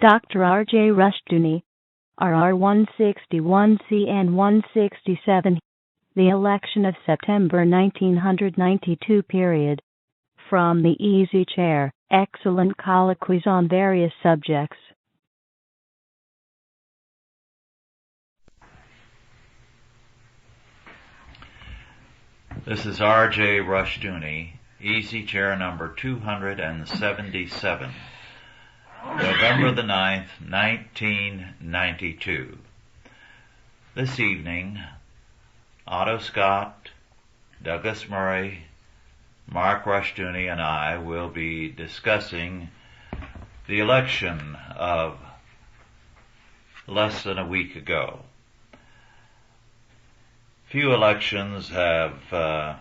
Dr. R.J. Rushdoony, RR 161C and 167, The Election of September 1992 period. From the Easy Chair, excellent colloquies on various subjects. This is R.J. Rushdoony, Easy Chair number 277, November the 9th, 1992. This evening, Otto Scott, Douglas Murray, Mark Rushdoony, and I will be discussing the election of less than a week ago. Few elections have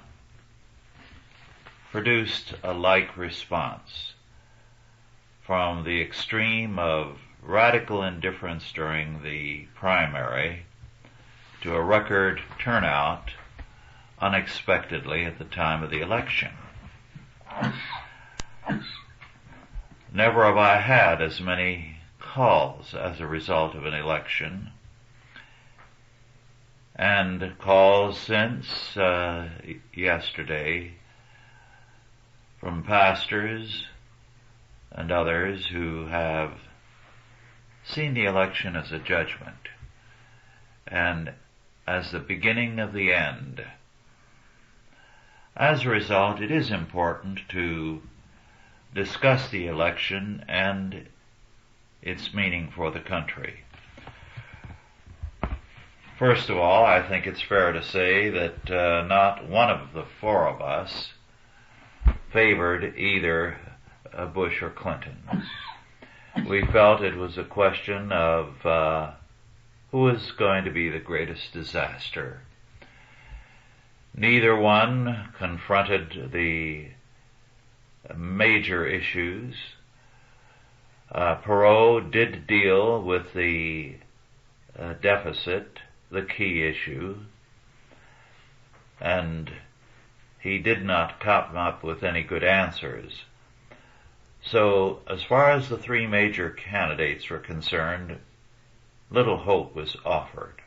produced a like response, from the extreme of radical indifference during the primary to a record turnout unexpectedly at the time of the election. Never have I had as many calls as a result of an election, and calls since yesterday from pastors and others who have seen the election as a judgment and as the beginning of the end. As a result, it is important to discuss the election and its meaning for the country. First of all, I think it's fair to say that not one of the four of us favored either Bush or Clinton. We felt it was a question of who is going to be the greatest disaster. Neither one confronted the major issues. Perot did deal with the deficit, the key issue, and he did not come up with any good answers. So, as far as the three major candidates were concerned, little hope was offered.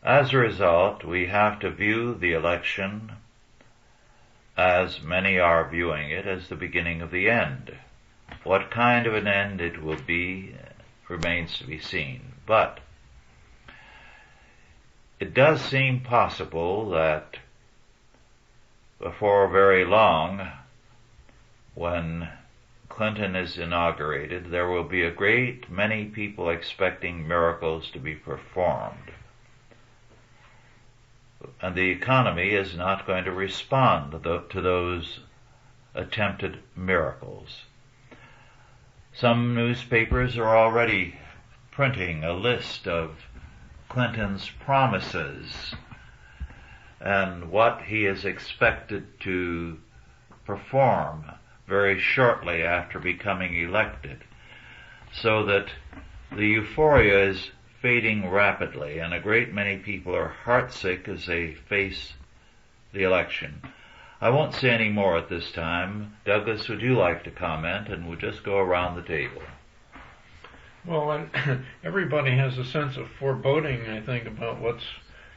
As a result, we have to view the election, as many are viewing it, as the beginning of the end. What kind of an end it will be remains to be seen. But it does seem possible that before very long, when Clinton is inaugurated, there will be a great many people expecting miracles to be performed. And the economy is not going to respond to those attempted miracles. Some newspapers are already printing a list of Clinton's promises and what he is expected to perform very shortly after becoming elected, so that the euphoria is fading rapidly, and a great many people are heartsick as they face the election. I won't say any more at this time. Douglas, would you like to comment, and we'll just go around the table? Well, and everybody has a sense of foreboding, I think, about what's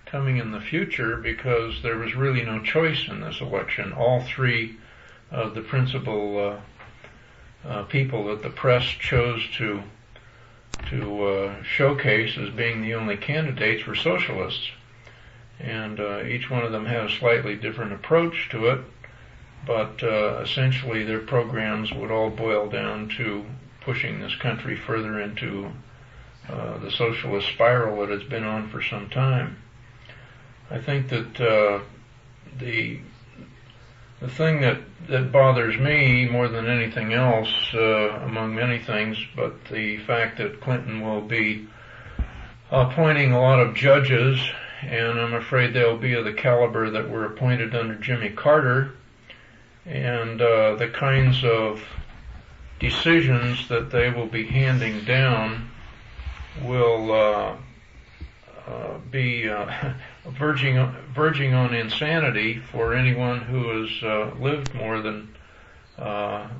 coming in the future, because there was really no choice in this election. All three of the principal people that the press chose to showcase as being the only candidates were socialists. And each one of them had a slightly different approach to it, but essentially their programs would all boil down to pushing this country further into the socialist spiral that it's been on for some time. I think that the thing that bothers me more than anything else, among many things, but the fact that Clinton will be appointing a lot of judges, and I'm afraid they'll be of the caliber that were appointed under Jimmy Carter, and the kinds of decisions that they will be handing down will be verging on insanity for anyone who has lived more than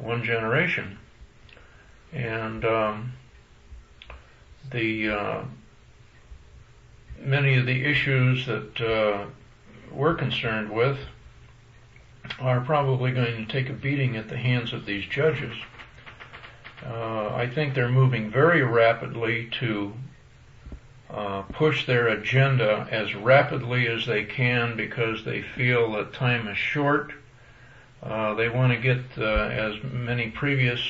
one generation. And many of the issues that we're concerned with are probably going to take a beating at the hands of these judges. I think they're moving very rapidly to push their agenda as rapidly as they can because they feel that time is short. They want to get, as many previous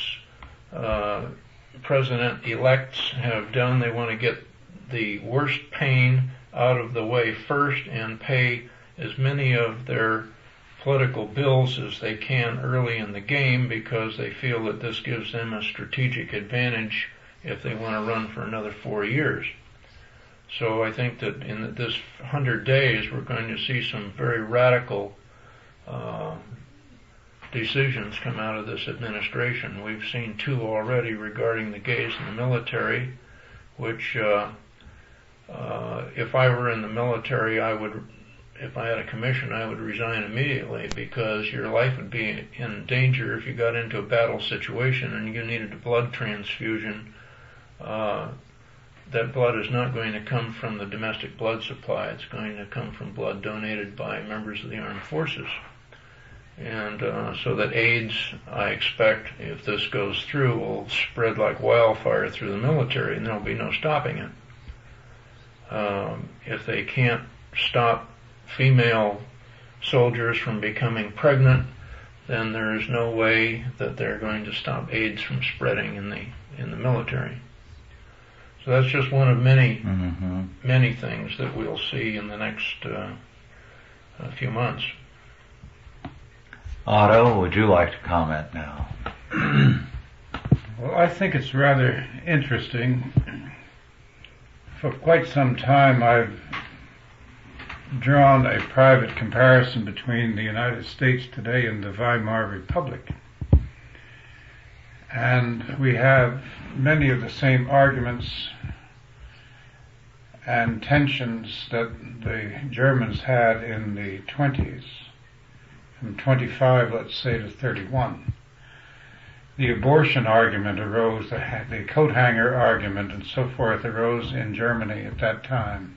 president-elects have done, they want to get the worst pain out of the way first and pay as many of their political bills as they can early in the game because they feel that this gives them a strategic advantage if they want to run for another 4 years. So I think that in this 100 days we're going to see some very radical decisions come out of this administration. We've seen 2 already regarding the gays in the military, which if I were in the military, if I had a commission, I would resign immediately because your life would be in danger if you got into a battle situation and you needed a blood transfusion. That blood is not going to come from the domestic blood supply. It's going to come from blood donated by members of the armed forces. And so that AIDS, I expect, if this goes through, will spread like wildfire through the military and there'll be no stopping it. If they can't stop female soldiers from becoming pregnant, then there is no way that they're going to stop AIDS from spreading in the military. So that's just one of many things that we'll see in the next few months. Otto, would you like to comment now? Well, I think it's rather interesting. For quite some time I've drawn a private comparison between the United States today and the Weimar Republic. And we have many of the same arguments and tensions that the Germans had in the 20s, from 25, let's say, to 31. The abortion argument arose, the coat hanger argument and so forth arose in Germany at that time.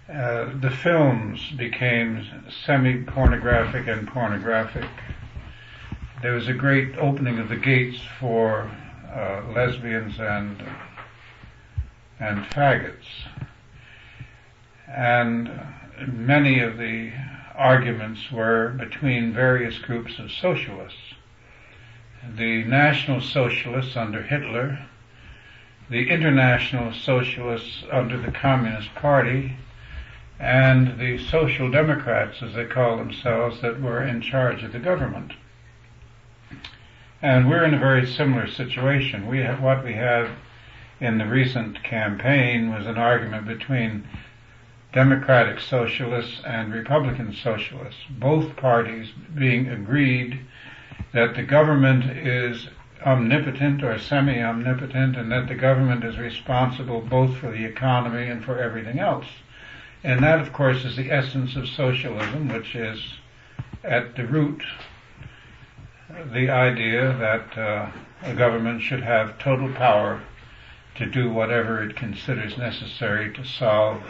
The films became semi-pornographic and pornographic. There was a great opening of the gates for lesbians and faggots. And many of the arguments were between various groups of socialists. The National Socialists under Hitler, the International Socialists under the Communist Party, and the Social Democrats, as they call themselves, that were in charge of the government. And we're in a very similar situation. What we have in the recent campaign was an argument between Democratic Socialists and Republican Socialists, both parties being agreed that the government is omnipotent or semi-omnipotent and that the government is responsible both for the economy and for everything else. And that, of course, is the essence of socialism, which is at the root the idea that a government should have total power to do whatever it considers necessary to solve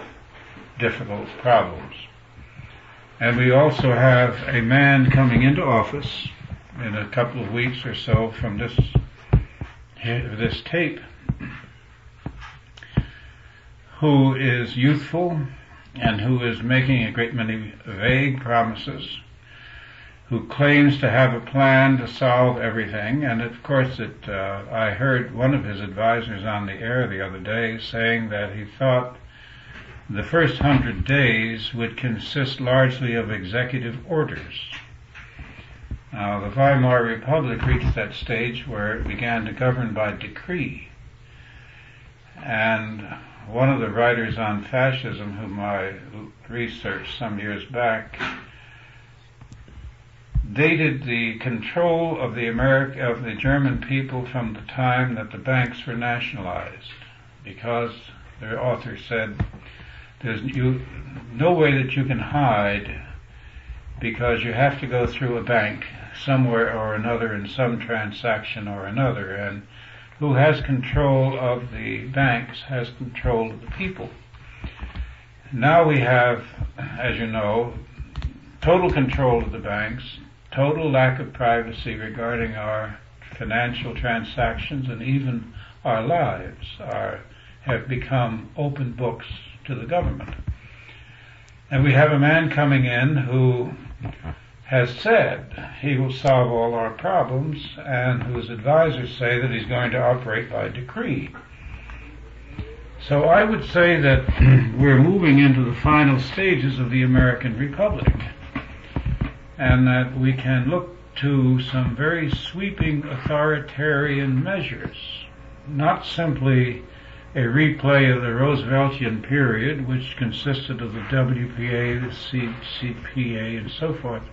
difficult problems. And we also have a man coming into office in a couple of weeks or so from this tape who is youthful and who is making a great many vague promises, who claims to have a plan to solve everything. And of course I heard one of his advisors on the air the other day saying that he thought the first 100 days would consist largely of executive orders. Now, the Weimar Republic reached that stage where it began to govern by decree. And one of the writers on fascism whom I researched some years back dated the control of the German people from the time that the banks were nationalized, because their author said there's no way that you can hide, because you have to go through a bank somewhere or another in some transaction or another, and who has control of the banks has control of the people. Now we have, as you know, total control of the banks, total lack of privacy regarding our financial transactions, and even our lives have become open books to the government. And we have a man coming in who has said he will solve all our problems, and whose advisors say that he's going to operate by decree. So I would say that we're moving into the final stages of the American Republic, and that we can look to some very sweeping authoritarian measures, not simply a replay of the Rooseveltian period, which consisted of the WPA, the CPA, and so forth.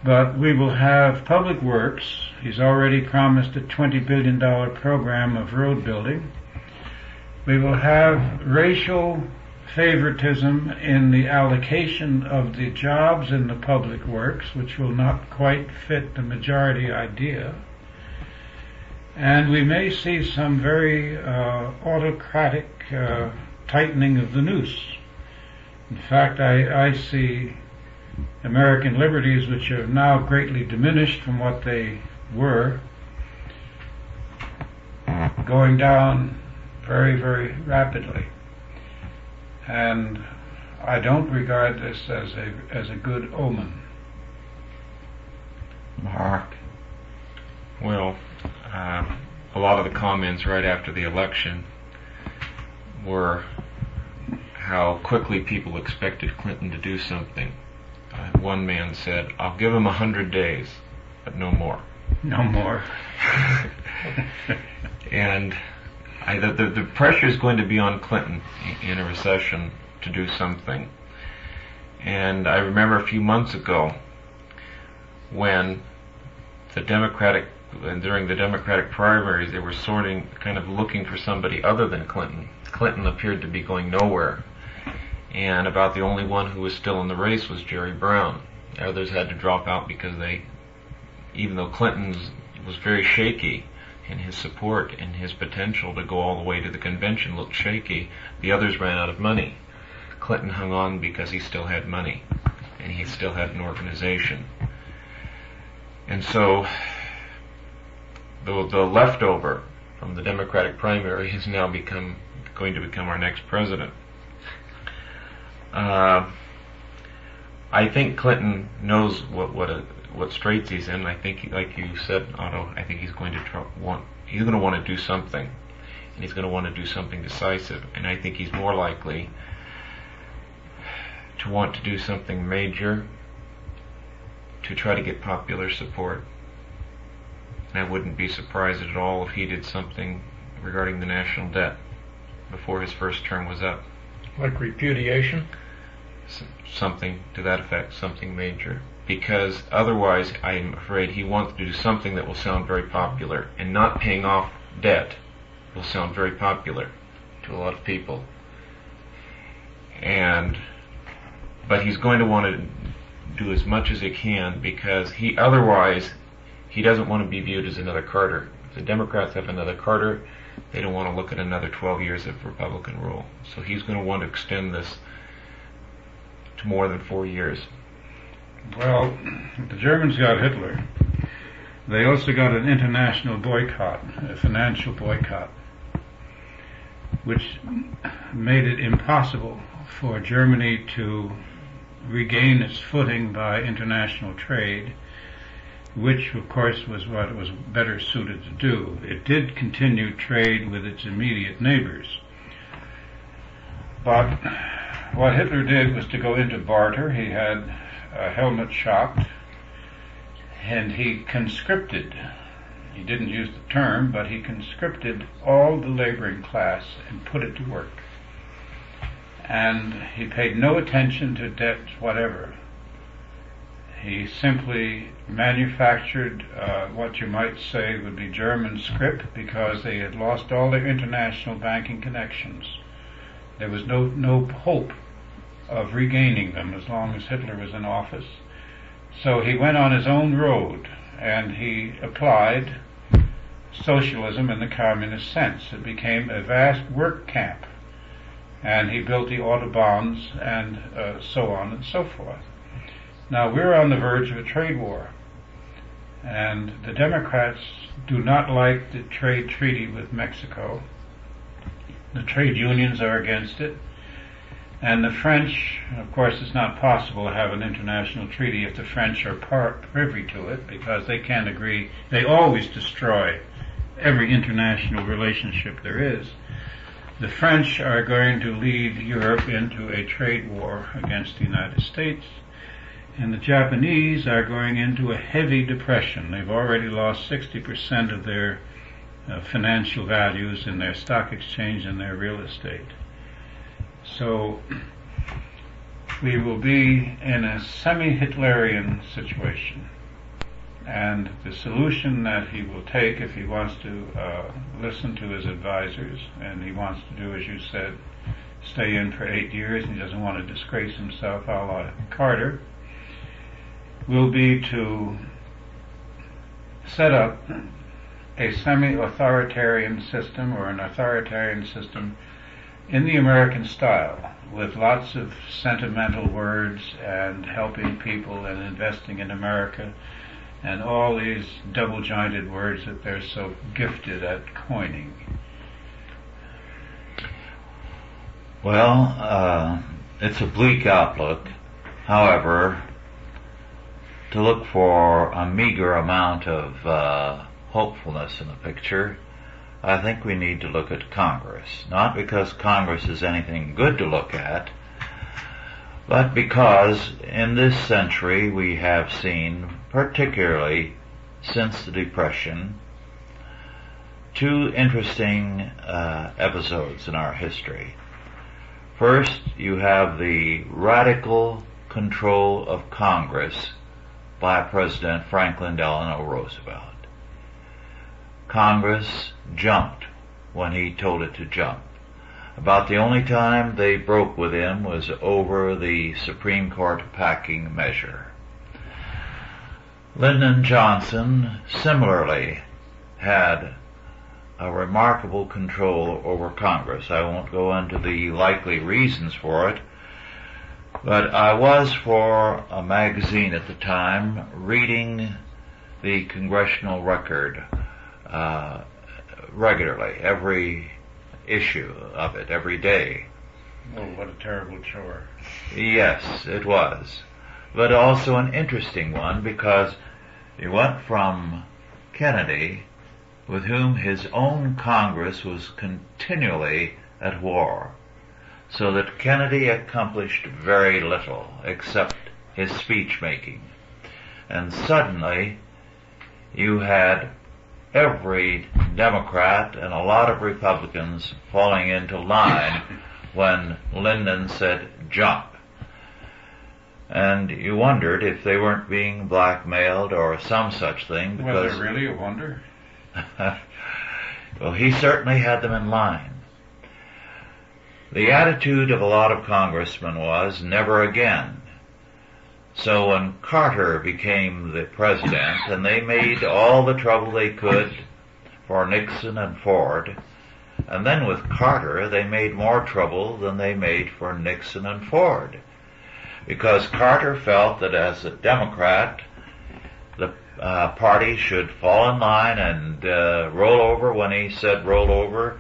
But we will have public works. He's already promised a $20 billion program of road building. We will have racial favoritism in the allocation of the jobs in the public works, which will not quite fit the majority idea. And we may see some very autocratic tightening of the noose. In fact, I see American liberties, which have now greatly diminished from what they were, going down very, very rapidly. And I don't regard this as a good omen. Mark? Well, a lot of the comments right after the election were how quickly people expected Clinton to do something. One man said, "I'll give him 100 days, but no more." No more. And the pressure is going to be on Clinton in a recession to do something. And I remember a few months ago when during the Democratic primaries, they were kind of looking for somebody other than Clinton. Clinton appeared to be going nowhere. And about the only one who was still in the race was Jerry Brown. Others had to drop out because even though Clinton was very shaky in his support and his potential to go all the way to the convention looked shaky, the others ran out of money. Clinton hung on because he still had money and he still had an organization. And so the leftover from the Democratic primary has now going to become our next president. I think Clinton knows what straits he's in. I think, like you said, Otto, I think he's going to want to do something, and he's going to want to do something decisive. And I think he's more likely to want to do something major to try to get popular support. And I wouldn't be surprised at all if he did something regarding the national debt before his first term was up. Like repudiation? Something to that effect, something major. Because otherwise, I'm afraid he wants to do something that will sound very popular. And not paying off debt will sound very popular to a lot of people. But he's going to want to do as much as he can, because otherwise he doesn't want to be viewed as another Carter. If the Democrats have another Carter, they don't want to look at another 12 years of Republican rule. So he's going to want to extend this to more than 4 years. Well, the Germans got Hitler. They also got an international boycott, a financial boycott, which made it impossible for Germany to regain its footing by international trade, which of course was what it was better suited to do. It did continue trade with its immediate neighbors. But what Hitler did was to go into barter. He had a helmet shop, and he conscripted. He didn't use the term, but he conscripted all the laboring class and put it to work. And he paid no attention to debt whatever. He simply manufactured what you might say would be German scrip, because they had lost all their international banking connections. There was no hope of regaining them as long as Hitler was in office. So he went on his own road, and he applied socialism in the communist sense. It became a vast work camp, and he built the autobahns and so on and so forth. Now we're on the verge of a trade war, and the Democrats do not like the trade treaty with Mexico. The trade unions are against it. And the French, of course, it's not possible to have an international treaty if the French are privy to it, because they can't agree. They always destroy every international relationship there is. The French are going to lead Europe into a trade war against the United States, and the Japanese are going into a heavy depression. They've already lost 60% of their financial values in their stock exchange and their real estate. So we will be in a semi-Hitlerian situation. And the solution that he will take, if he wants to listen to his advisors, and he wants to do, as you said, stay in for 8 years, and he doesn't want to disgrace himself a la Carter, will be to set up a semi-authoritarian system, or an authoritarian system in the American style, with lots of sentimental words and helping people and investing in America and all these double-jointed words that they're so gifted at coining. Well, it's a bleak outlook. However, to look for a meager amount of hopefulness in the picture, I think we need to look at Congress. Not because Congress is anything good to look at, but because in this century we have seen, particularly since the Depression, two interesting episodes in our history. First, you have the radical control of Congress by President Franklin Delano Roosevelt. Congress jumped when he told it to jump. About the only time they broke with him was over the Supreme Court packing measure. Lyndon Johnson similarly had a remarkable control over Congress. I won't go into the likely reasons for it, but I was, for a magazine at the time, reading the Congressional Record regularly, every issue of it, every day. Oh, what a terrible chore. Yes, it was. But also an interesting one, because you went from Kennedy, with whom his own Congress was continually at war, so that Kennedy accomplished very little except his speech making. And suddenly you had every Democrat and a lot of Republicans falling into line when Lyndon said jump. And you wondered if they weren't being blackmailed or some such thing. Was it really a wonder? Well, he certainly had them in line. The attitude of a lot of congressmen was never again. So when Carter became the president, and they made all the trouble they could for Nixon and Ford, and then with Carter they made more trouble than they made for Nixon and Ford, because Carter felt that as a Democrat the party should fall in line and roll over when he said roll over,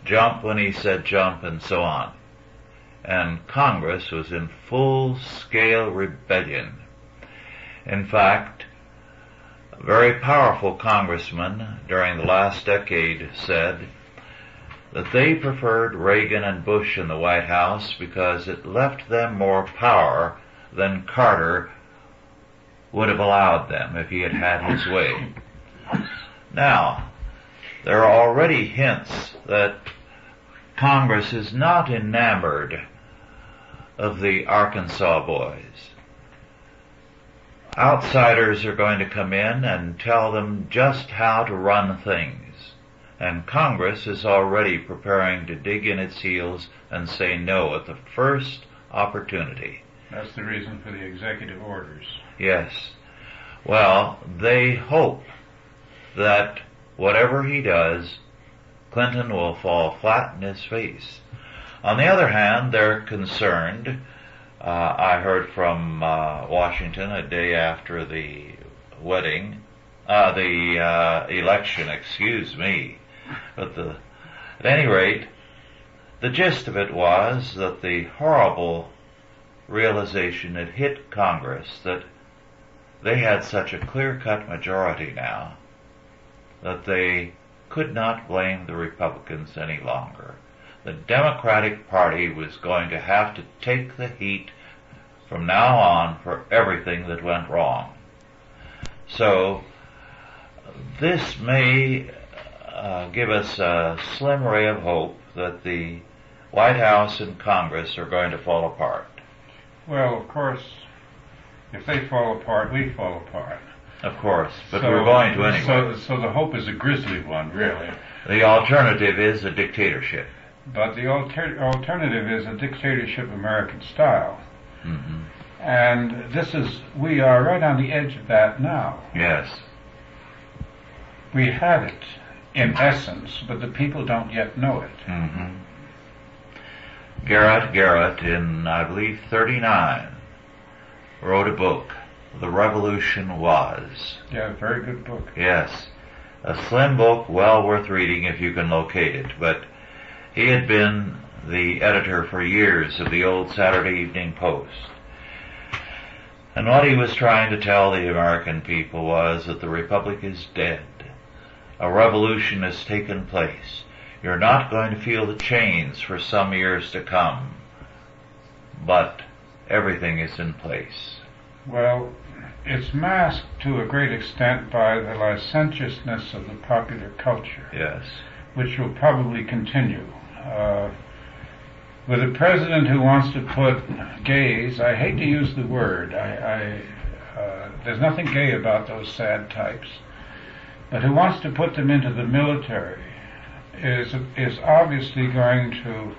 jump when he said jump, and so on. And Congress was in full-scale rebellion. In fact, a very powerful congressman during the last decade said that they preferred Reagan and Bush in the White House because it left them more power than Carter would have allowed them if he had had his way. Now, there are already hints that Congress is not enamored of the Arkansas boys. Outsiders are going to come in and tell them just how to run things, and Congress is already preparing to dig in its heels and say no at the first opportunity. That's the reason for the executive orders. Yes. Well, they hope that whatever he does, Clinton will fall flat in his face. On the other hand, they're concerned. I heard from Washington a day after the wedding, the election, excuse me. But at any rate, the gist of it was that the horrible realization had hit Congress that they had such a clear-cut majority now that they could not blame the Republicans any longer. The Democratic Party was going to have to take the heat from now on for everything that went wrong. So this may give us a slim ray of hope that the White House and Congress are going to fall apart. Well, of course, if they fall apart, we fall apart. Of course, but we're going to anyway. So the hope is a grisly one, really. The alternative is a dictatorship. But the alternative is a dictatorship American style. Mm-hmm. And we are right on the edge of that now. Yes. We have it, in essence, but the people don't yet know it. Mm-hmm. Garrett, in, I believe, 1939, wrote a book, The Revolution Was. Yeah, very good book. Yes. A slim book, well worth reading if you can locate it. But he had been the editor for years of the old Saturday Evening Post. And what he was trying to tell the American people was that the Republic is dead. A revolution has taken place. You're not going to feel the chains for some years to come, but everything is in place. Well, it's masked to a great extent by the licentiousness of the popular culture. Yes. Which will probably continue. With a president who wants to put gays, I hate to use the word, there's nothing gay about those sad types, but who wants to put them into the military is obviously going to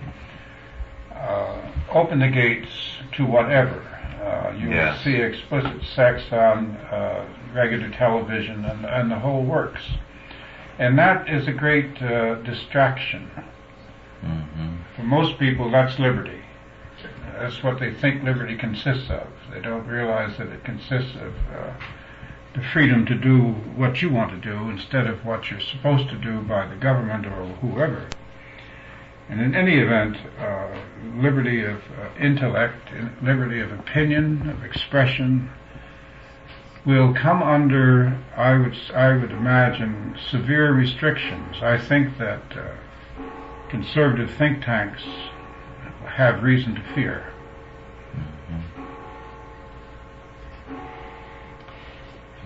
open the gates to whatever. You will see explicit sex on regular television and the whole works. And that is a great distraction. Mm-hmm. For most people, that's liberty. That's what they think liberty consists of. They don't realize that it consists of the freedom to do what you want to do instead of what you're supposed to do by the government or whoever. And in any event, liberty of intellect, liberty of opinion, of expression, will come under, I would imagine, severe restrictions. I think that conservative think tanks have reason to fear.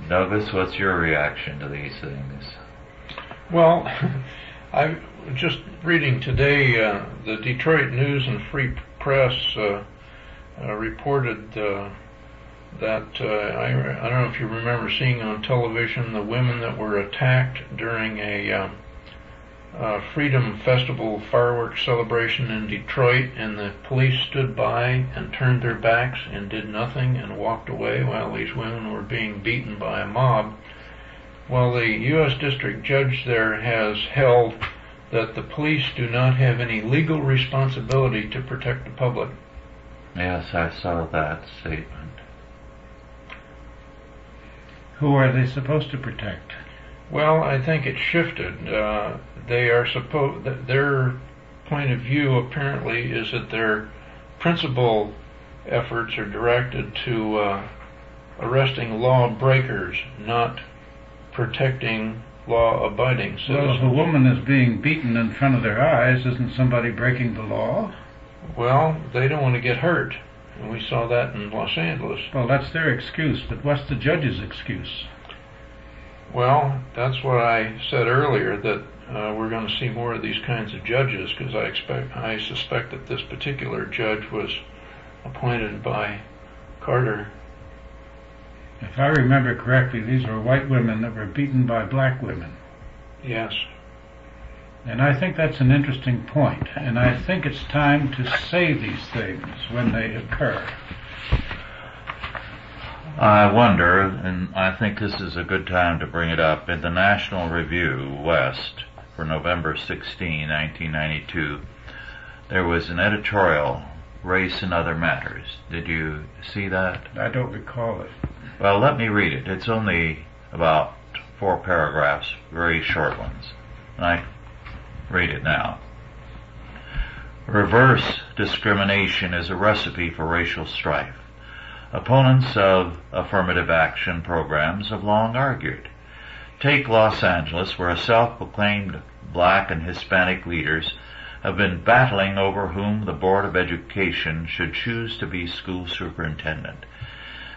Douglas, what's your reaction to these things? Well, I'm just reading today, the Detroit News and Free Press reported that, I don't know if you remember seeing on television the women that were attacked during a Freedom Festival fireworks celebration in Detroit, and the police stood by and turned their backs and did nothing and walked away while these women were being beaten by a mob. Well, the U.S. District Judge there has held that the police do not have any legal responsibility to protect the public. Yes, I saw that statement. Who are they supposed to protect? Well, I think it shifted. They are their point of view apparently is that their principal efforts are directed to arresting lawbreakers, not protecting law-abiding citizens. Well, if a woman is being beaten in front of their eyes, isn't somebody breaking the law? Well, they don't want to get hurt, and we saw that in Los Angeles. Well, that's their excuse, but what's the judge's excuse? Well, that's what I said earlier, that we're going to see more of these kinds of judges, because I suspect that this particular judge was appointed by Carter. If I remember correctly, these were white women that were beaten by black women. Yes. And I think that's an interesting point, and I think it's time to say these things when they occur. I wonder, and I think this is a good time to bring it up, in the National Review West for November 16, 1992, there was an editorial, Race and Other Matters. Did you see that? I don't recall it. Well, let me read it. It's only about 4 paragraphs, very short ones. And I read it now. Reverse discrimination is a recipe for racial strife. Opponents of affirmative action programs have long argued. Take Los Angeles, where self-proclaimed black and Hispanic leaders have been battling over whom the Board of Education should choose to be school superintendent.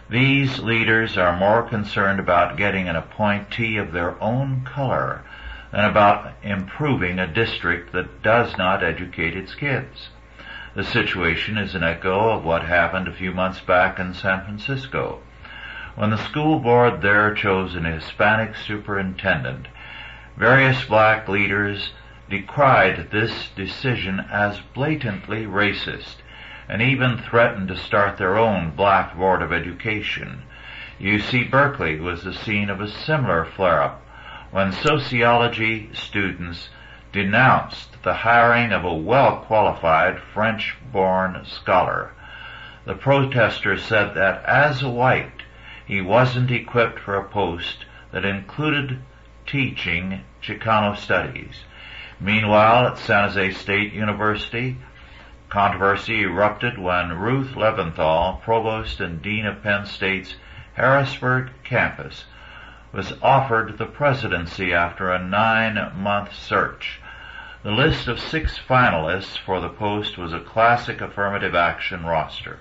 These leaders are more concerned about getting an appointee of their own color than about improving a district that does not educate its kids. The situation is an echo of what happened a few months back in San Francisco. When the school board there chose an Hispanic superintendent, various black leaders decried this decision as blatantly racist and even threatened to start their own black board of education. UC Berkeley was the scene of a similar flare-up when sociology students denounced the hiring of a well-qualified French-born scholar. The protesters said that as a white, he wasn't equipped for a post that included teaching Chicano studies. Meanwhile, at San Jose State University, controversy erupted when Ruth Leventhal, provost and dean of Penn State's Harrisburg campus, was offered the presidency after a 9-month search. The list of 6 finalists for the post was a classic affirmative action roster: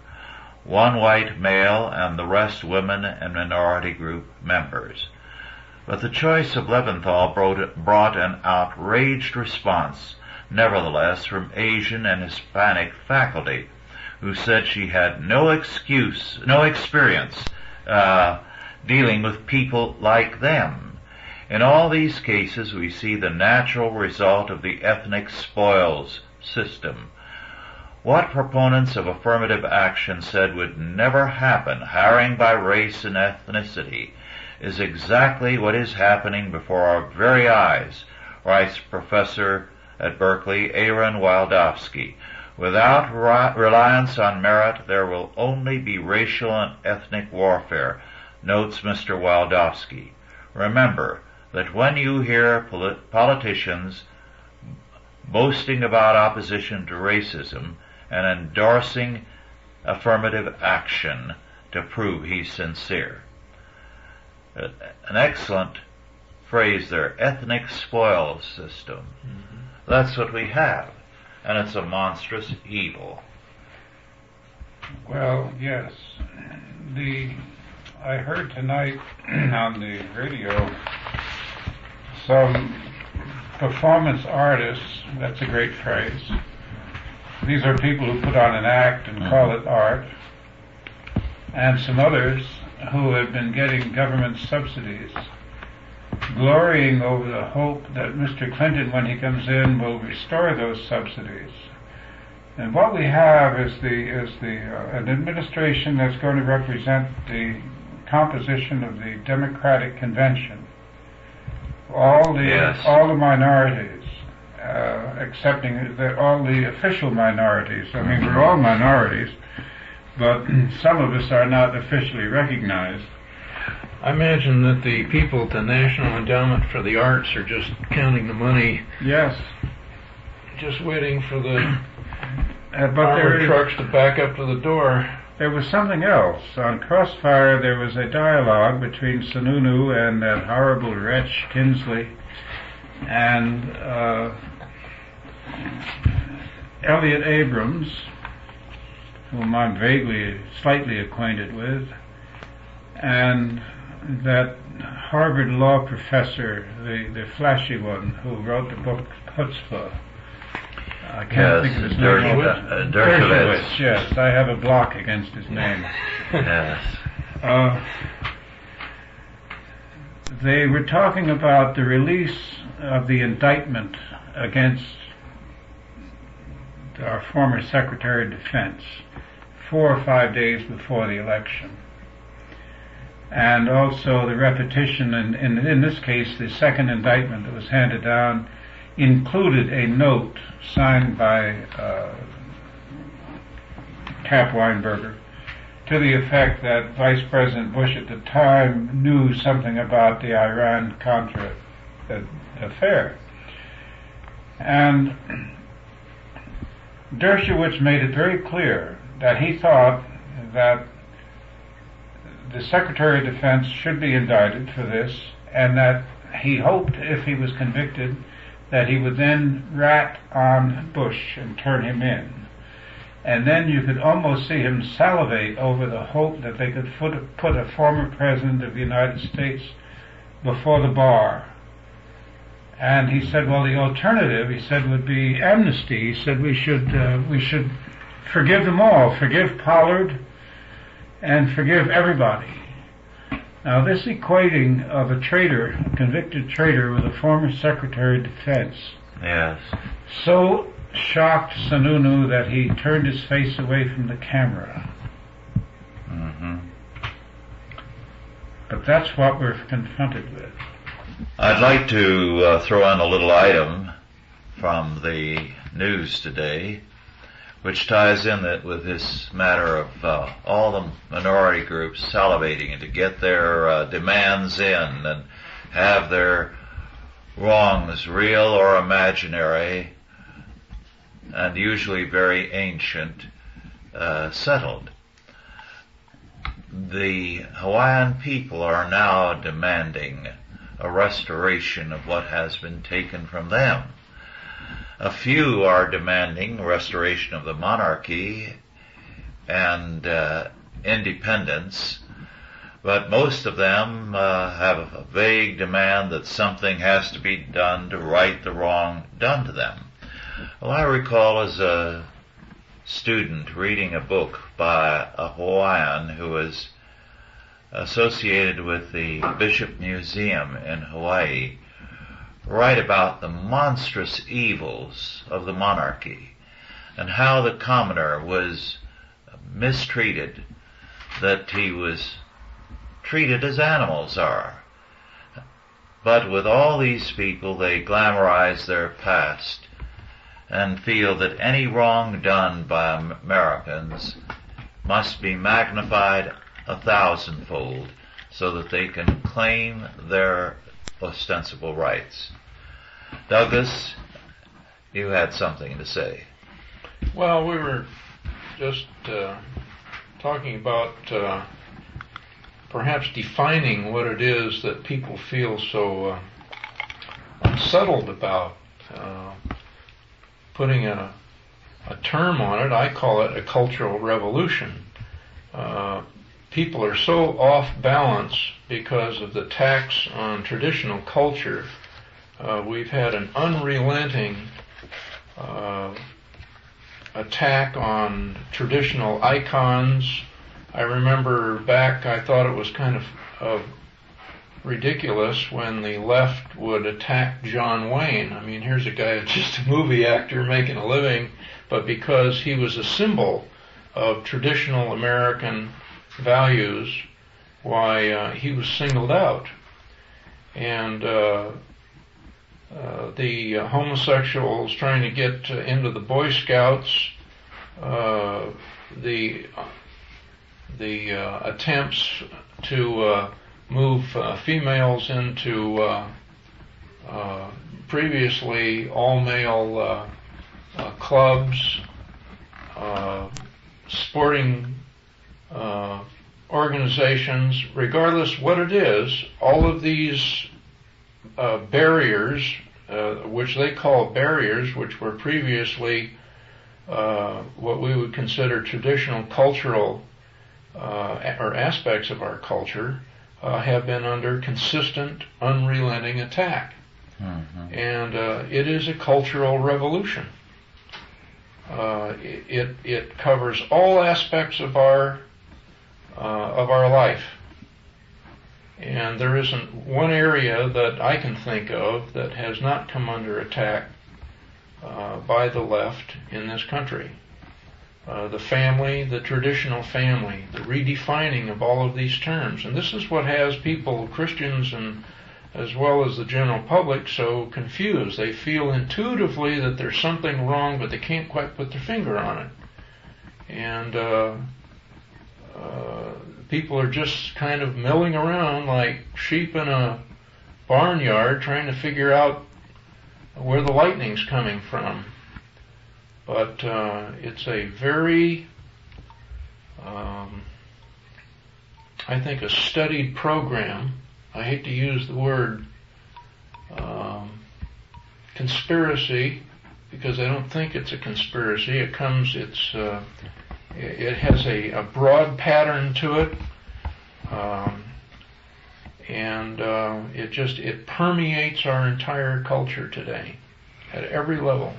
1 white male and the rest women and minority group members. But the choice of Leventhal brought an outraged response, nevertheless, from Asian and Hispanic faculty, who said she had no experience dealing with people like them. In all these cases, we see the natural result of the ethnic spoils system. What proponents of affirmative action said would never happen, hiring by race and ethnicity, is exactly what is happening before our very eyes, writes Professor at Berkeley Aaron Wildowski. Without reliance on merit, there will only be racial and ethnic warfare, notes Mr. Wildowski. Remember that when you hear politicians boasting about opposition to racism and endorsing affirmative action to prove he's sincere. An excellent phrase there, ethnic spoils system. Mm-hmm. That's what we have, and it's a monstrous evil. Well, yes. I heard tonight on the radio some performance artists, that's a great phrase. These are people who put on an act and call it art, and some others who have been getting government subsidies, glorying over the hope that Mr. Clinton, when he comes in, will restore those subsidies. And what we have is an administration that's going to represent the composition of the Democratic Convention. All the minorities, excepting all the official minorities. I mean, we're all minorities, but some of us are not officially recognized. I imagine that the people at the National Endowment for the Arts are just counting the money. Yes. Just waiting for the armored trucks to back up to the door. There was something else. On Crossfire, there was a dialogue between Sununu and that horrible wretch Tinsley, and Elliot Abrams, whom I'm slightly acquainted with, and that Harvard law professor, the flashy one, who wrote the book Chutzpah. I can't think of his name. Dershowitz. Yes, I have a block against his name. Yes. They were talking about the release of the indictment against our former Secretary of Defense 4 or 5 days before the election. and also the repetition, and in this case the second indictment that was handed down included a note signed by Cap Weinberger to the effect that Vice President Bush at the time knew something about the Iran-Contra affair. And Dershowitz made it very clear that he thought that the Secretary of Defense should be indicted for this, and that he hoped, if he was convicted, that he would then rat on Bush and turn him in. And then you could almost see him salivate over the hope that they could put a former President of the United States before the bar. And he said, well, the alternative, he said, would be amnesty. He said we should forgive them all, forgive Pollard, and forgive everybody. Now, this equating of a traitor, a convicted traitor, with a former Secretary of Defense, Yes. so shocked Sununu that he turned his face away from the camera. Mm-hmm. But that's what we're confronted with. I'd like to throw in a little item from the news today, which ties in with this matter of all the minority groups salivating to get their demands in and have their wrongs, real or imaginary, and usually very ancient, settled. The Hawaiian people are now demanding a restoration of what has been taken from them. A few are demanding restoration of the monarchy and independence, but most of them have a vague demand that something has to be done to right the wrong done to them. Well, I recall as a student reading a book by a Hawaiian who was associated with the Bishop Museum in Hawaii, write about the monstrous evils of the monarchy and how the commoner was mistreated, that he was treated as animals are. But with all these people, they glamorize their past and feel that any wrong done by Americans must be magnified 1,000-fold so that they can claim their ostensible rights. Douglas, you had something to say. Well, we were just talking about perhaps defining what it is that people feel so unsettled about. Putting a term on it, I call it a cultural revolution. People are so off balance because of the tax on traditional culture. We've had an unrelenting attack on traditional icons. I remember back, I thought it was kind of ridiculous when the left would attack John Wayne. I mean, here's a guy who's just a movie actor making a living, but because he was a symbol of traditional American values, why he was singled out. And the homosexuals trying to get into the Boy Scouts, the attempts to move females into previously all-male clubs, sporting organizations, regardless what it is, all of these barriers, which they call barriers, which were previously what we would consider traditional cultural or aspects of our culture, have been under consistent, unrelenting attack. Mm-hmm. And it is a cultural revolution. It covers all aspects of our life. And there isn't one area that I can think of that has not come under attack by the left in this country. the family, the traditional family, the redefining of all of these terms. And this is what has people, Christians and as well as the general public, so confused. They feel intuitively that there's something wrong, but they can't quite put their finger on it. And people are just kind of milling around like sheep in a barnyard trying to figure out where the lightning's coming from. But it's a very, I think, a studied program. I hate to use the word conspiracy, because I don't think it's a conspiracy. It has a broad pattern to it, and it permeates our entire culture today at every level.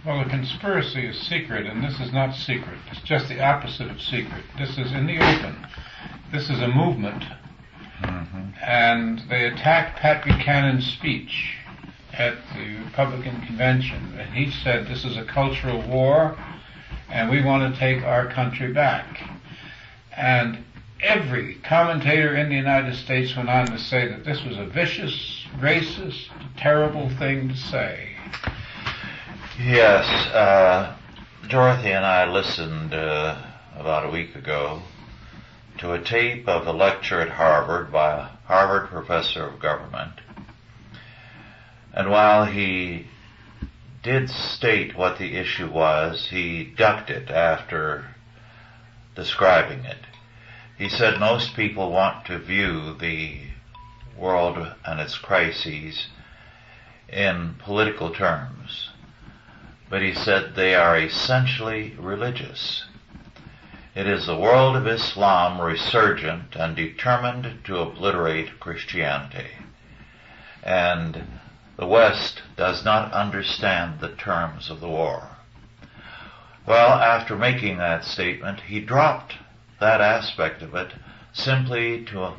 Well, the conspiracy is secret, and this is not secret. It's just the opposite of secret. This is in the open. This is a movement. And they attacked Pat Buchanan's speech at the Republican convention. And he said this is a cultural war, and we want to take our country back. And every commentator in the United States went on to say that this was a vicious, racist, terrible thing to say. Yes, Dorothy and I listened about a week ago to a tape of a lecture at Harvard by a Harvard professor of government. And while he did state what the issue was, he ducked it after describing it. He said most people want to view the world and its crises in political terms, but he said they are essentially religious. It is the world of Islam resurgent and determined to obliterate Christianity. And the West does not understand the terms of the war. Well, after making that statement, he dropped that aspect of it simply to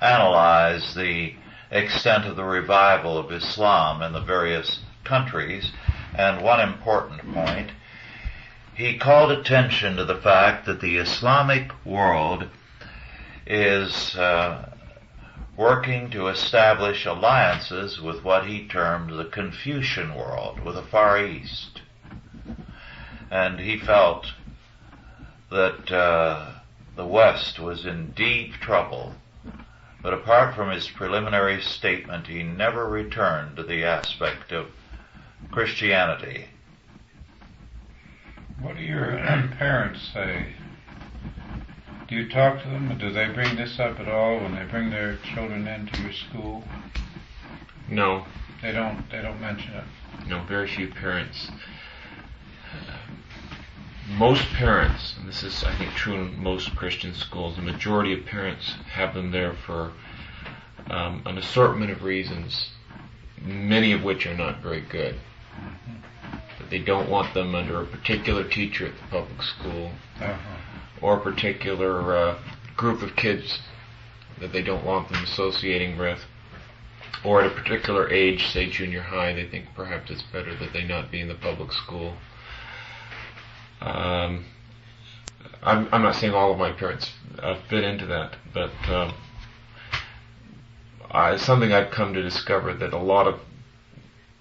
analyze the extent of the revival of Islam in the various countries. And one important point, he called attention to the fact that the Islamic world is working to establish alliances with what he termed the Confucian world, with the Far East. And he felt that the West was in deep trouble. But apart from his preliminary statement, he never returned to the aspect of Christianity. What do your parents say? Do you talk to them, or do they bring this up at all when they bring their children into your school? No. They don't mention it? No, very few parents. Most parents, and this is I think true in most Christian schools, the majority of parents have them there for an assortment of reasons, many of which are not very good. That they don't want them under a particular teacher at the public school, or a particular group of kids that they don't want them associating with, or at a particular age, say junior high, they think perhaps it's better that they not be in the public school. I'm not saying all of my parents fit into that, but it's something I've come to discover, that a lot of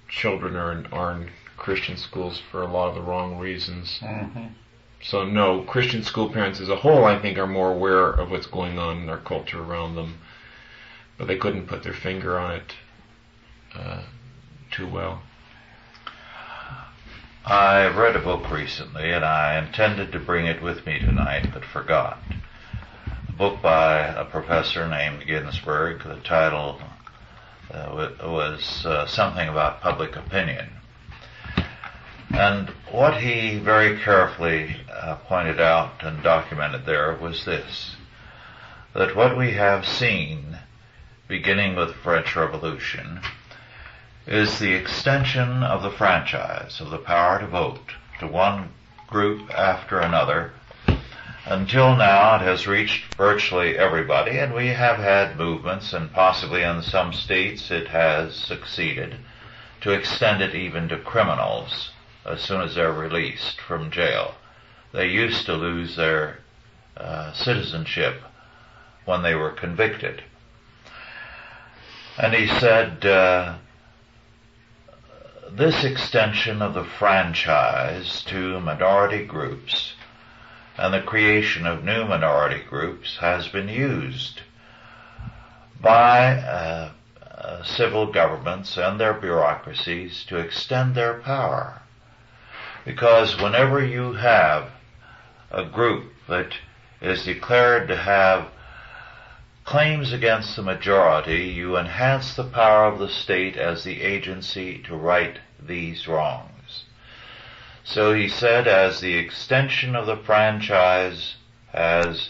children are in Christian schools for a lot of the wrong reasons. So no, Christian school parents as a whole, I think, are more aware of what's going on in our culture around them, but they couldn't put their finger on it too well. I read a book recently, and I intended to bring it with me tonight, but forgot. A book by a professor named Ginsburg. The title was something about public opinion. And what he very carefully pointed out and documented there was this, that what we have seen, beginning with the French Revolution, is the extension of the franchise, of the power to vote, to one group after another. Until now it has reached virtually everybody, and we have had movements, and possibly in some states it has succeeded, to extend it even to criminals as soon as they're released from jail. they used to lose their citizenship when they were convicted. And he said, this extension of the franchise to minority groups and the creation of new minority groups has been used by civil governments and their bureaucracies to extend their power. Because whenever you have a group that is declared to have claims against the majority, you enhance the power of the state as the agency to right these wrongs. So he said, as the extension of the franchise has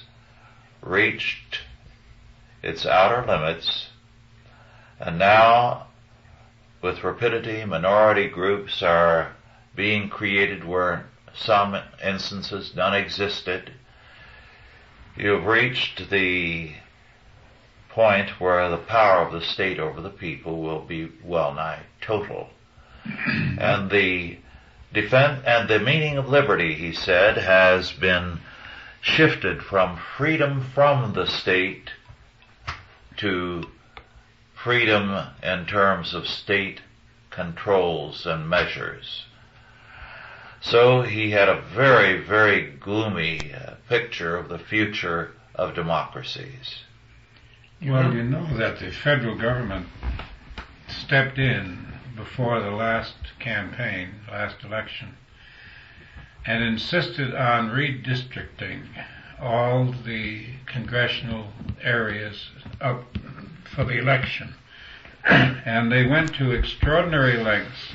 reached its outer limits, and now with rapidity minority groups are being created where some instances none existed, you have reached the point where the power of the state over the people will be well nigh total. And the meaning of liberty, he said, has been shifted from freedom from the state to freedom in terms of state controls and measures. So he had a very, very gloomy picture of the future of democracies. Well, you know that the federal government stepped in before the last campaign, last election, and insisted on redistricting all the congressional areas up for the election. And they went to extraordinary lengths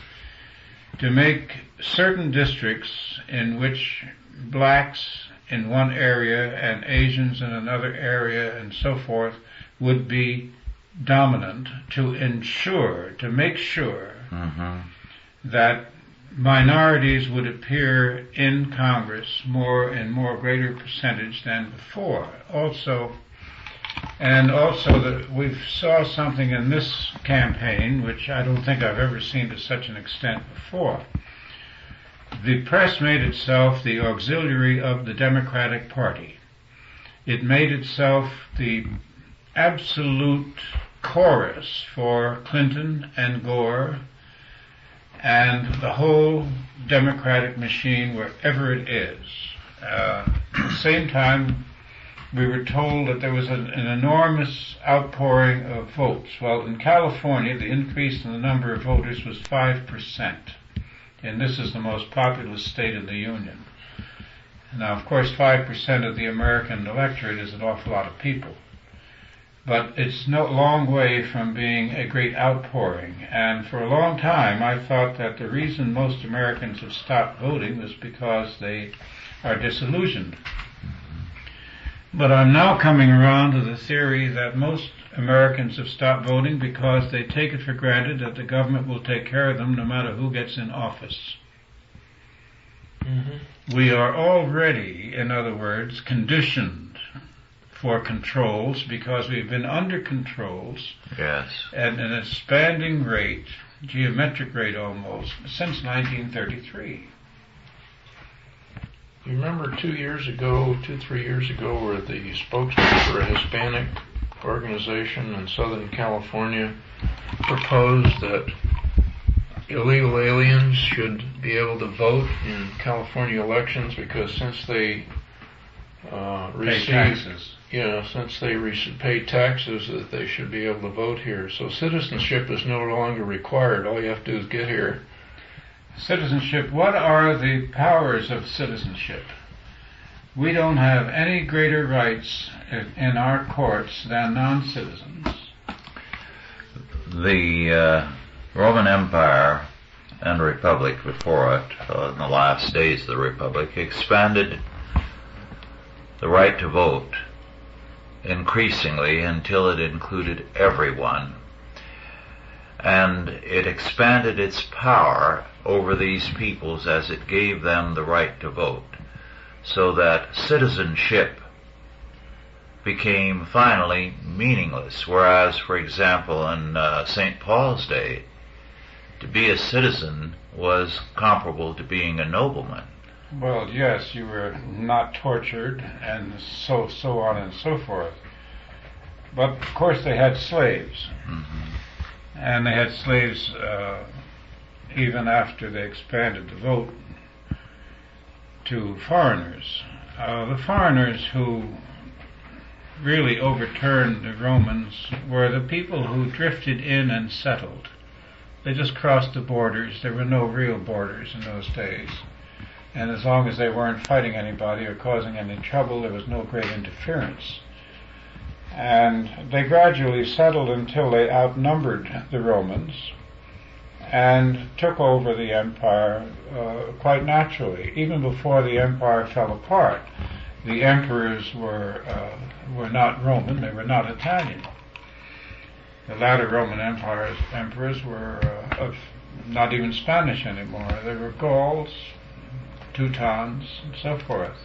to make certain districts in which blacks in one area and Asians in another area and so forth would be dominant, to make sure that minorities would appear in Congress in more greater percentage than before. Also that we saw something in this campaign which I don't think I've ever seen to such an extent before. The press made itself the auxiliary of the Democratic Party. It made itself the absolute chorus for Clinton and Gore and the whole Democratic machine wherever it is. At the same time, we were told that there was an enormous outpouring of votes. Well, in California, the increase in the number of voters was 5%. And this is the most populous state in the Union. Now, of course, 5% of the American electorate is an awful lot of people. But it's no long way from being a great outpouring. And for a long time, I thought that the reason most Americans have stopped voting was because they are disillusioned. But I'm now coming around to the theory that most Americans have stopped voting because they take it for granted that the government will take care of them no matter who gets in office. We are already, in other words, conditioned for controls because we've been under controls at an expanding rate, geometric rate almost, since 1933. You remember 3 years ago, where the spokesman for a Hispanic organization in Southern California proposed that illegal aliens should be able to vote in California elections because since they pay taxes, pay taxes, that they should be able to vote here. So citizenship is no longer required. All you have to do is get here. Citizenship, what are the powers of citizenship? We don't have any greater rights in our courts than non-citizens. The Roman Empire and Republic before it, in the last days of the Republic, expanded the right to vote increasingly until it included everyone. And it expanded its power over these peoples as it gave them the right to vote, so that citizenship became finally meaningless. Whereas, for example, in St. Paul's day, to be a citizen was comparable to being a nobleman. Well, yes, you were not tortured, and so on and so forth. But of course, they had slaves, and they had slaves even after they expanded the vote to foreigners. The foreigners who really overturned the Romans were the people who drifted in and settled. They just crossed the borders. There were no real borders in those days. And as long as they weren't fighting anybody or causing any trouble, there was no great interference. And they gradually settled until they outnumbered the Romans and took over the empire quite naturally. Even before the empire fell apart, the emperors were not Roman, they were not Italian. The latter Roman emperors were not even Spanish anymore. They were Gauls, Teutons, and so forth.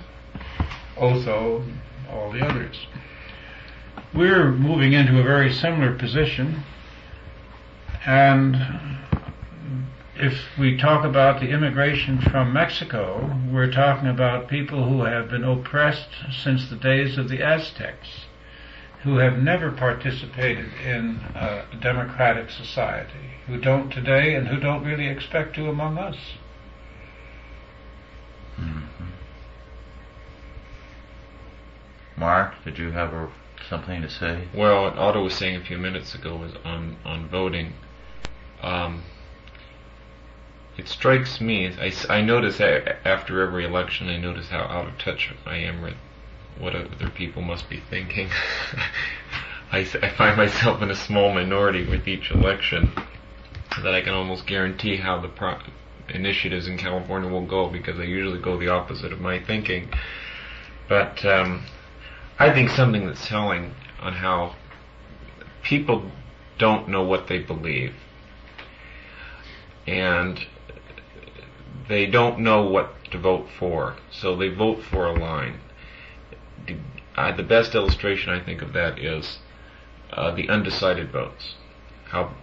Otho, all the others. We're moving into a very similar position, and if we talk about the immigration from Mexico, we're talking about people who have been oppressed since the days of the Aztecs, who have never participated in a democratic society, who don't today and who don't really expect to among us. Mark, did you have something to say? Well, what Otto was saying a few minutes ago was on voting. It strikes me, I notice after every election, I notice how out of touch I am with what other people must be thinking. I find myself in a small minority with each election, that I can almost guarantee how the initiatives in California will go, because they usually go the opposite of my thinking. But I think something that's telling on how people don't know what they believe, and they don't know what to vote for, so they vote for a line. The best illustration I think of that is the undecided votes. How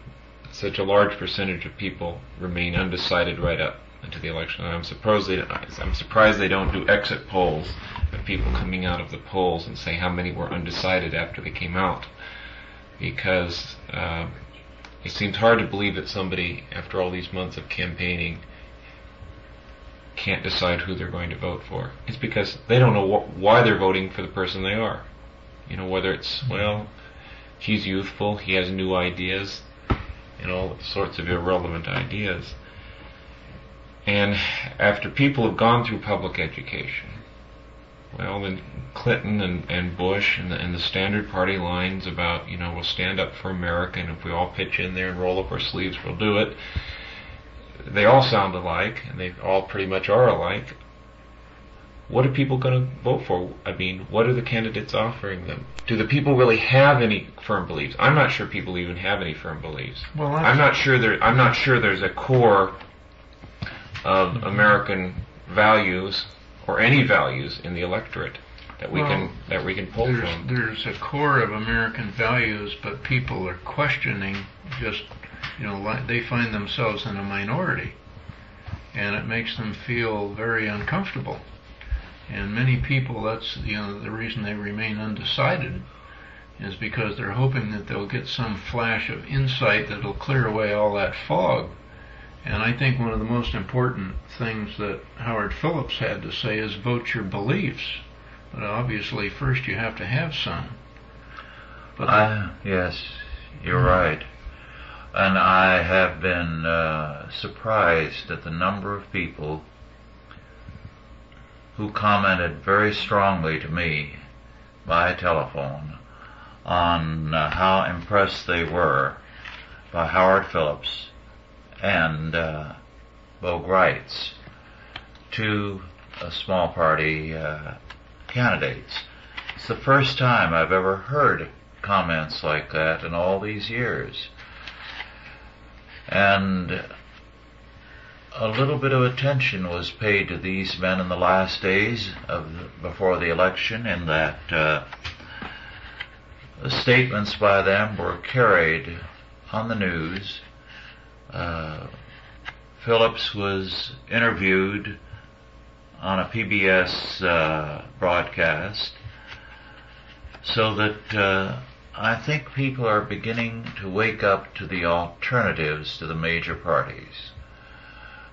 such a large percentage of people remain undecided right up into the election. I'm surprised they don't do exit polls of people coming out of the polls and say how many were undecided after they came out, because it seems hard to believe that somebody, after all these months of campaigning, can't decide who they're going to vote for. It's because they don't know why they're voting for the person they are. You know, whether it's, well, he's youthful, he has new ideas, and all sorts of irrelevant ideas. And after people have gone through public education, well, then Clinton and Bush and the standard party lines about, you know, we'll stand up for America, and if we all pitch in there and roll up our sleeves, we'll do it. They all sound alike, and they all pretty much are alike. What are people going to vote for? I mean, what are the candidates offering them? Do the people really have any firm beliefs? I'm not sure people even have any firm beliefs. Well, I'm not sure there's a core of American values or any values in the electorate that we can pull from. There's a core of American values, but people are questioning just. You know, they find themselves in a minority, and it makes them feel very uncomfortable. And many people, that's, you know, the reason they remain undecided is because they're hoping that they'll get some flash of insight that'll clear away all that fog. And I think one of the most important things that Howard Phillips had to say is vote your beliefs. But obviously, first you have to have some. Yes, you're right. And I have been surprised at the number of people who commented very strongly to me by telephone on how impressed they were by Howard Phillips and Bo Greitz, two small party candidates. It's the first time I've ever heard comments like that in all these years. And a little bit of attention was paid to these men in the last days before the election, in that statements by them were carried on the news. Phillips was interviewed on a PBS broadcast, so that I think people are beginning to wake up to the alternatives to the major parties.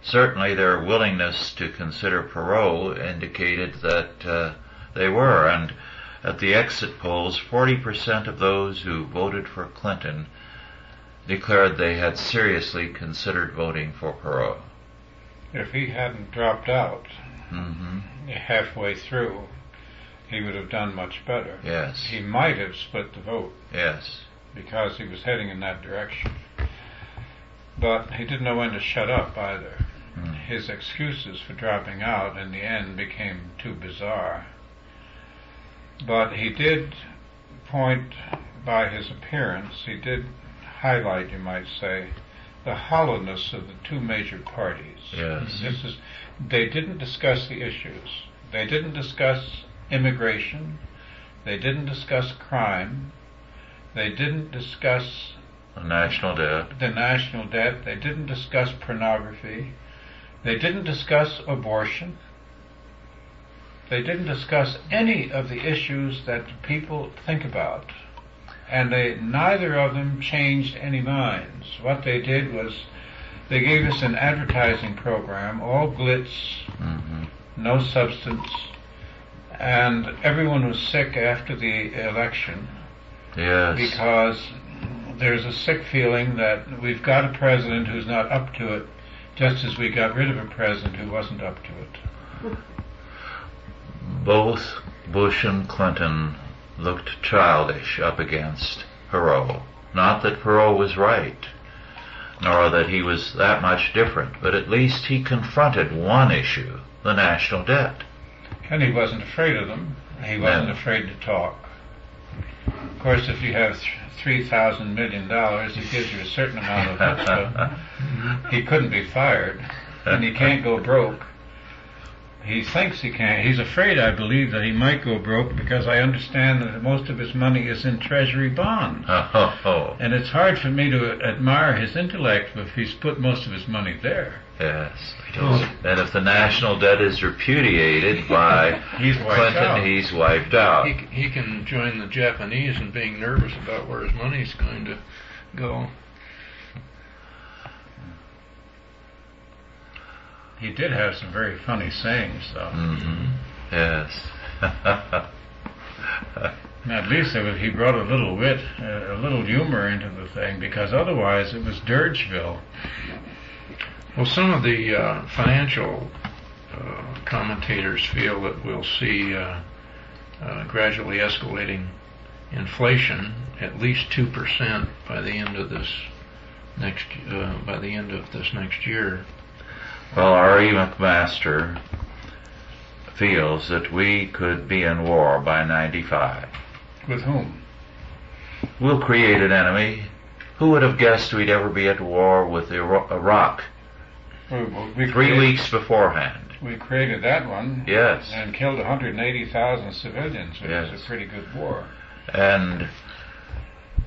Certainly their willingness to consider Perot indicated that they were, and at the exit polls, 40% of those who voted for Clinton declared they had seriously considered voting for Perot. If he hadn't dropped out halfway through, he would have done much better. Yes. He might have split the vote. Yes. Because he was heading in that direction. But he didn't know when to shut up either. His excuses for dropping out in the end became too bizarre. But he did point, by his appearance, he did highlight, you might say, the hollowness of the two major parties. Yes. They didn't discuss the issues. They didn't discuss immigration. They didn't discuss crime. They didn't discuss the national debt. They didn't discuss pornography. They didn't discuss abortion. They didn't discuss any of the issues that people think about. And neither of them changed any minds. What they did was they gave us an advertising program, all glitz, no substance, and everyone was sick after the election. Yes. Because there's a sick feeling that we've got a president who's not up to it, just as we got rid of a president who wasn't up to it. Both Bush and Clinton looked childish up against Perot. Not that Perot was right, nor that he was that much different, but at least he confronted one issue, the national debt. And he wasn't afraid of them. He wasn't afraid to talk. Of course, if you have $3,000 million, it gives you a certain amount of chutzpah. He couldn't be fired, and he can't go broke. He thinks he can. He's afraid, I believe, that he might go broke because I understand that most of his money is in treasury bonds. And it's hard for me to admire his intellect if he's put most of his money there. Yes. And if the national debt is repudiated by Clinton, he's wiped out. He can join the Japanese in being nervous about where his money's going to go. He did have some very funny sayings, though. Yes. At least he brought a little wit, a little humor into the thing, because otherwise it was Dirgeville. Well, some of the financial commentators feel that we'll see gradually escalating inflation, at least 2% by the end of this next year. Well, R.E. McMaster feels that we could be in war by 95. With whom? We'll create an enemy. Who would have guessed we'd ever be at war with Iraq? 3 weeks beforehand. We created that one. Yes. And killed 180,000 civilians, which is a pretty good war. And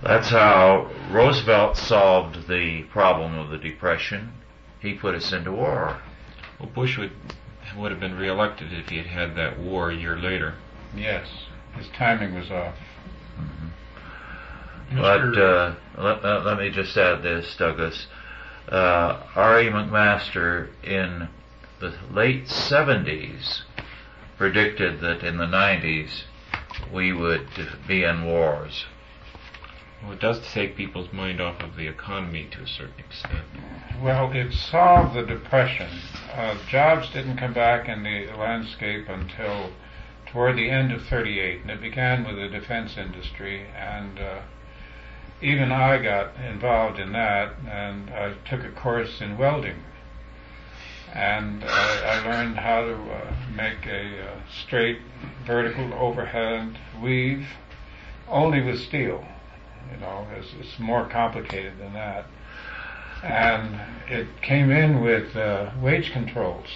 that's how Roosevelt solved the problem of the Depression. He put us into war. Well, Bush would have been reelected if he had had that war a year later. Yes, his timing was off. But let me just add this, Douglas. R.E. McMaster in the late 70s predicted that in the 90s we would be in wars. Well, it does take people's mind off of the economy to a certain extent. Well, it solved the Depression. Jobs didn't come back in the landscape until toward the end of 38, and it began with the defense industry, and even I got involved in that, and I took a course in welding. And I learned how to make a straight vertical overhand weave only with steel. You know, it's more complicated than that. And it came in with wage controls.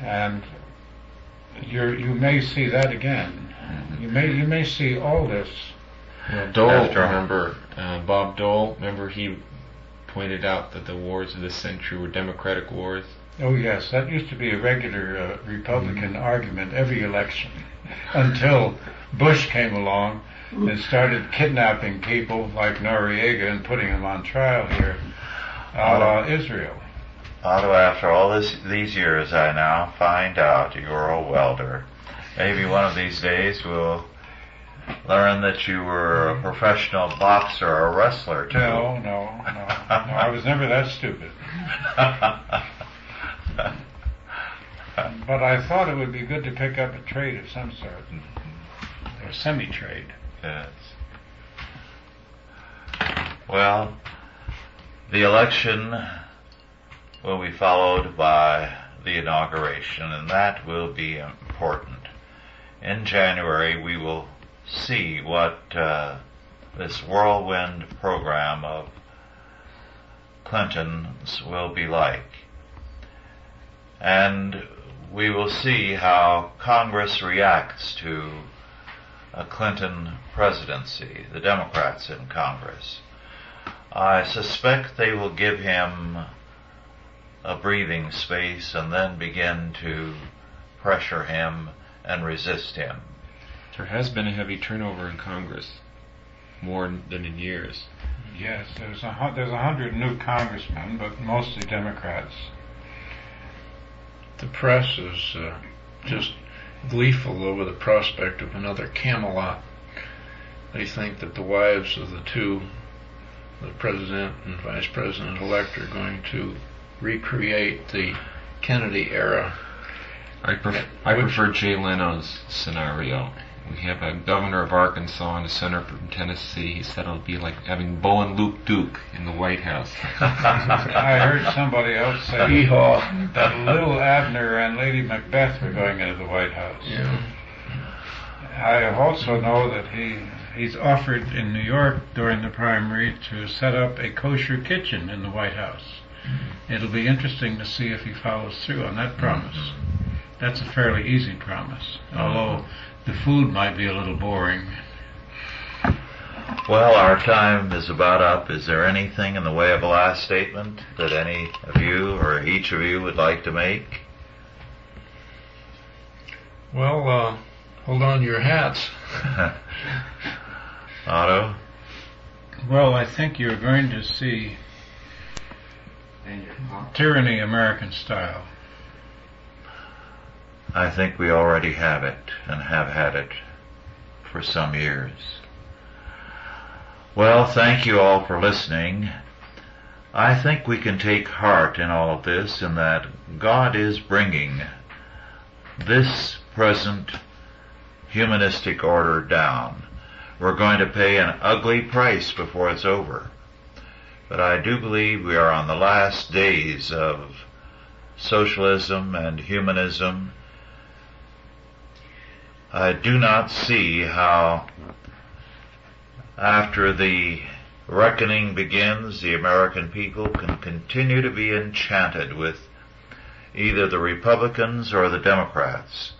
And you may see that again. You may see all this. Well, Dole, remember, Bob Dole, remember he pointed out that the wars of this century were democratic wars, Oh yes, that used to be a regular Republican argument every election until Bush came along and started kidnapping people like Noriega and putting them on trial here, a la Israel. Although after all these years I now find out you're a welder. Maybe one of these days we'll learn that you were a professional boxer or a wrestler too. No, I was never that stupid. But I thought it would be good to pick up a trade of some sort, or semi-trade. Yes. Well, the election will be followed by the inauguration, and that will be important. In January, we will see what this whirlwind program of Clinton's will be like. And we will see how Congress reacts to a Clinton presidency, the Democrats in Congress. I suspect they will give him a breathing space and then begin to pressure him and resist him. There has been a heavy turnover in Congress, more than in years. Yes, there's 100 new congressmen, but mostly Democrats. The press is just gleeful over the prospect of another Camelot. They think that the wives of the two, the president and vice president-elect, are going to recreate the Kennedy era. I prefer Jay Leno's scenario. We have a governor of Arkansas and a senator from Tennessee. He said it'll be like having Bo and Luke Duke in the White House. I heard somebody else say that Little Abner and Lady Macbeth were going into the White House. Yeah. I also know that he's offered in New York during the primary to set up a kosher kitchen in the White House. It'll be interesting to see if he follows through on that promise. That's a fairly easy promise, although the food might be a little boring. Well, our time is about up. Is there anything in the way of a last statement that any of you or each of you would like to make? Well, hold on to your hats. Otto? Well, I think you're going to see tyranny American style. I think we already have it and have had it for some years. Well, thank you all for listening. I think we can take heart in all of this, in that God is bringing this present humanistic order down. We're going to pay an ugly price before it's over. But I do believe we are on the last days of socialism and humanism. I do not see how, after the reckoning begins, the American people can continue to be enchanted with either the Republicans or the Democrats.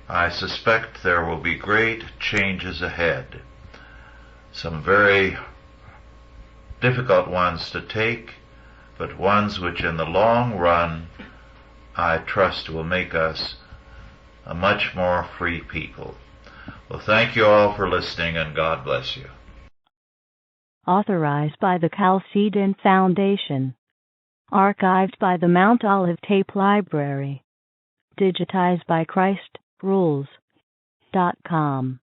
I suspect there will be great changes ahead, some very difficult ones to take, but ones which in the long run I trust will make us a much more free people. Well, thank you all for listening, and God bless you. Authorized by the Chalcedon Foundation. Archived by the Mount Olive Tape Library. Digitized by ChristRules.com.